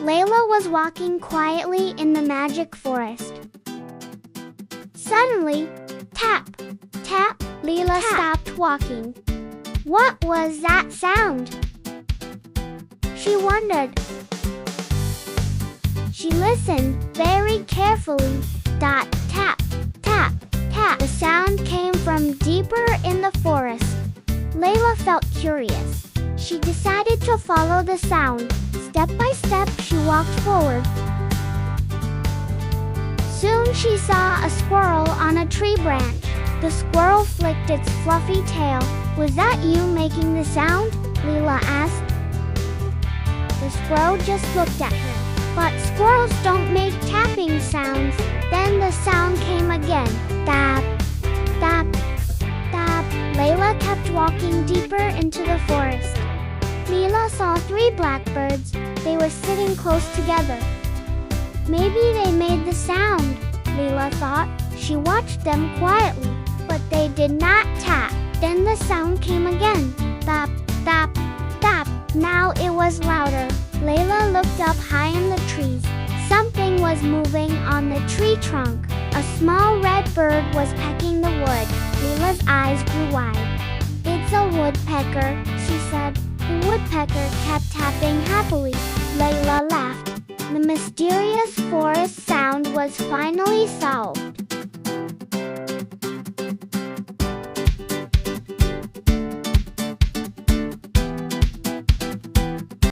Leila was walking quietly in the magic forest. Suddenly, tap, tap, Leila stopped walking. What was that sound? She wondered. She listened very carefully. Tap, tap, tap. The sound came from deeper in the forest. Leila felt curious. She decided to follow the sound. Step by step, she walked forward. Soon she saw a squirrel on a tree branch. The squirrel flicked its fluffy tail. "Was that you making the sound?" Leila asked. The squirrel just looked at her. "But squirrels don't make tapping sounds." Then the sound came again. Tap, tap, tap. Leila kept walking deeper into the forest. Leila saw 3 blackbirds. They were sitting close together. Maybe they made the sound, Leila thought. She watched them quietly, but they did not tap. Then the sound came again. Tap, tap, tap. Now it was louder. Leila looked up high in the trees. Something was moving on the tree trunk. A small red bird was pecking the wood. Leila's eyes grew wide. "It's a woodpecker," she said. The woodpecker kept tapping happily. Leila laughed. The mysterious forest sound was finally solved.